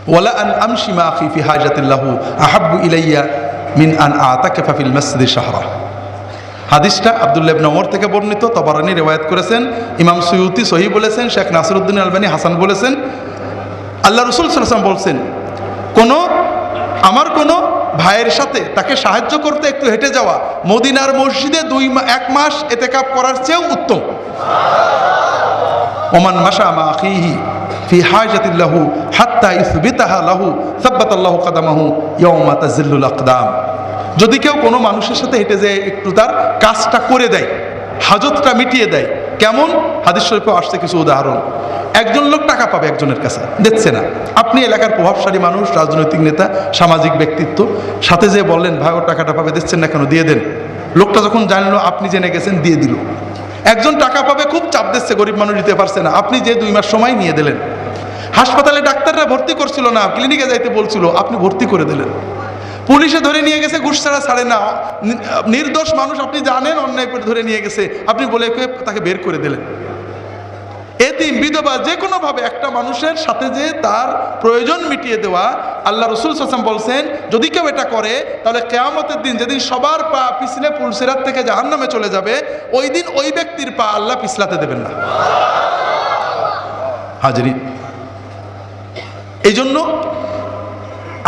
ওয়ালা আন আমশি মা আখি ফি হাজাতিল্লাহু আহাব্বু ইলাইয়া মিন আন আতাকিফা ফিল মাসজিদি শাহরা। হাদিসটা আব্দুল্লাহ ইবনে ওমর থেকে বর্ণিত, তাবারানী রিওয়ায়াত করেছেন, ইমাম সুয়ুতি সহিহ বলেছেন, শেখ নাসিরউদ্দিন আলবানী হাসান বলেছেন। আল্লাহ রাসূল সাল্লাল্লাহু আলাইহি ওয়াসাল্লাম বলছেন, আমার কোনো ভাইয়ের সাথে তাকে সাহায্য করতে একটু হেঁটে যাওয়া মদিনার মসজিদে 1 মাস ইতিকাফ করার চেয়েও উত্তম। ওমান মাশা মা আখিহি ফি হাজাতিল্লাহু হাত্তা ইসবিতাহা লাহু সাব্বাতাল্লাহু কদামাহু ইয়াওমা তাজিল্লুল আকদাম। যদি কেউ কোনো মানুষের সাথে হেঁটে যায় একটু তার কাজটা করে দেয়, হাজতটা মিটিয়ে দেয়, কেমন? হাদিস শরীফে আসছে কিছু উদাহরণ। একজন লোক টাকা পাবে একজনের কাছে, দিচ্ছে না। আপনি এলাকার প্রভাবশালী মানুষ, রাজনৈতিক নেতা, সামাজিক ব্যক্তিত্ব, সাথে যে বললেন ভাই ও টাকাটা পাবে, দিচ্ছেন না কেন, দিয়ে দেন। লোকটা যখন জানলো আপনি জেনে গেছেন, দিয়ে দিল। একজন টাকা পাবে, খুব চাপ দিচ্ছে, গরিব মানুষ দিতে পারছে না, আপনি যে 2 মাস সময় নিয়ে দিলেন। হাসপাতালে ডাক্তাররা ভর্তি করছিল না, ক্লিনিকে যাইতে বলছিল, আপনি ভর্তি করে দিলেন। পুলিশে ধরে নিয়ে গেছে, ঘুষ ছাড়া ছাড়ে না, নির্দোষ মানুষ আপনি জানেন অন্যায় করে ধরে নিয়ে গেছে, আপনি বলে তাকে বের করে দিলেন। এতিম, বিধবা, যে কোনো ভাবে একটা মানুষের সাথে যে তার প্রয়োজন মিটিয়ে দেওয়া, আল্লাহ রাসূল সাল্লাল্লাহু আলাইহি ওয়াসাল্লাম বলছেন যদি কেউ এটা করে তাহলে কিয়ামতের দিন যেদিন সবার পা পিছলে পুলসিরাত থেকে জাহান্নামে চলে যাবে, ওই দিন ওই ব্যক্তির পা আল্লাহ পিছলাতে দেবেন না। হাজরিন, এই জন্য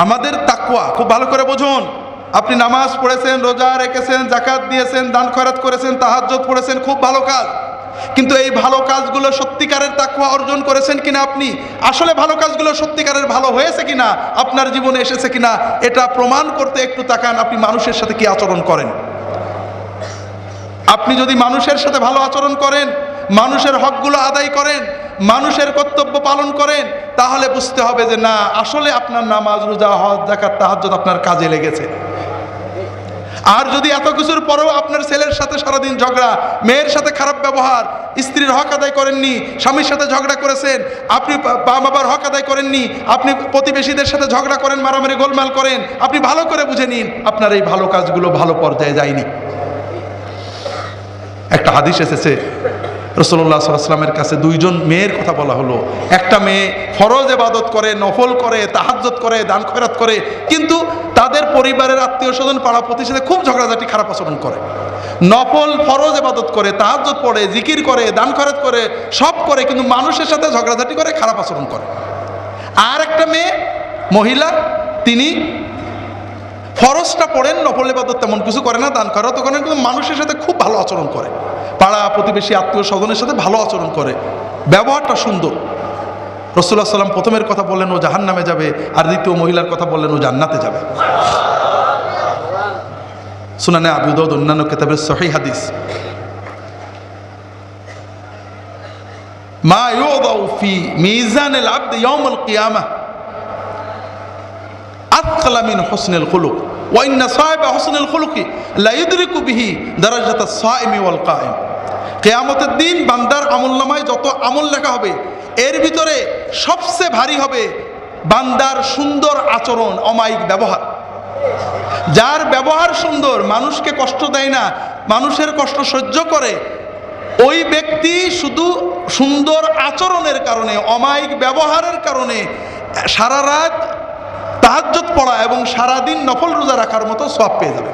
আমাদের তাকওয়া খুব ভালো করে বুঝুন। আপনি নামাজ পড়েছেন, রোজা রেখেছেন, যাকাত দিয়েছেন, দান খয়রাত করেছেন, তাহাজ্জুদ পড়েছেন, খুব ভালো কাজ। কিন্তু এই ভালো কাজগুলো সত্যিকারের তাকওয়া অর্জন করেছেন কিনা, আপনি আসলে ভালো কাজগুলো সত্যিকারের ভালো হয়েছে কিনা, আপনার জীবনে এসেছে কিনা, এটা প্রমাণ করতে একটু তাকান আপনি মানুষের সাথে কি আচরণ করেন। আপনি যদি মানুষের সাথে ভালো আচরণ করেন, মানুষের হকগুলো আদায় করেন, মানুষের কর্তব্য পালন করেন, তাহলে বুঝতে হবে যে না, আসলে আপনার নামাজ, রোজা, হজ, যাকাত, তাহাজ্জুদ আপনার কাজে লেগেছে। আর যদি এত কিছুর পরেও আপনার ছেলের সাথে সারাদিন ঝগড়া, মেয়ের সাথে খারাপ ব্যবহার, স্ত্রীর হক আদায় করেননি, স্বামীর সাথে ঝগড়া করেছেন, আপনি বাবার হক আদায় করেননি, আপনি প্রতিবেশীদের সাথে ঝগড়া করেন, মারামারি গোলমাল করেন, আপনি ভালো করে বুঝে নিন আপনার এই ভালো কাজগুলো ভালো পর্যায়ে যায়নি। একটা হাদিস এসেছে, রাসূলুল্লাহ সাল্লাল্লাহু আলাইহি ওয়াসাল্লামের কাছে 2 মেয়ের কথা বলা হলো। একটা মেয়ে ফরজ ইবাদত করে, নফল করে, তাহাজ্জুদ করে, দান খয়রাত করে, কিন্তু তাদের পরিবারের আত্মীয় স্বজন, পাড়া প্রতিবেশীর সাথে খুব ঝগড়াঝাটি, খারাপ আচরণ করে। নফল ফরজ ইবাদত করে, তাহাজ্জুদ পড়ে, জিকির করে, দান খয়রাত করে, সব করে, কিন্তু মানুষের সাথে ঝগড়াঝাটি করে, খারাপ আচরণ করে। আর একটা মেয়ে, মহিলা, তিনি ফরজটা পড়েন, নফল ইবাদত তেমন কিছু করে না, দান খয়রাত করে না, কিন্তু মানুষের সাথে খুব ভালো আচরণ করে, পাড়া প্রতিবেশী আত্মীয় স্বজনের সাথে ভালো আচরণ করে, ব্যবহারটা সুন্দর। রাসূলুল্লাহ সাল্লাল্লাহু আলাইহি ওয়াসাল্লাম প্রথমের কথা বললেন ও জাহান্নামে যাবে, আর দ্বিতীয় মহিলার কথা বললেন ও জান্নাতে যাবে। সুনানে আবু দাউদ অন্যান্য কিতাবের সহিহ হাদিস। মা ইউদাউ ফি মিজানিল আবদ ইয়াউমুল কিয়ামাহ আথকালা মিন হুসনিল খুলুক ওয়া ইন্না সাহিবা হুসনিল খুলুকি লা ইউদরিকু বিহি দারাজাতাস সাইমি ওয়াল কায়েম। কিয়ামতের দিন বান্দার আমলনামায় যত আমল লেখা হবে, এর ভিতরে সবচেয়ে ভারী হবে বান্দার সুন্দর আচরণ, অমায়িক ব্যবহার। যার ব্যবহার সুন্দর, মানুষকে কষ্ট দেয় না, মানুষের কষ্ট সহ্য করে, ওই ব্যক্তি শুধু সুন্দর আচরণের কারণে, অমায়িক ব্যবহারের কারণে সারা রাত তাহাজ্জুদ পড়া এবং সারাদিন নফল রোজা রাখার মতো সওয়াব পেয়ে যাবে।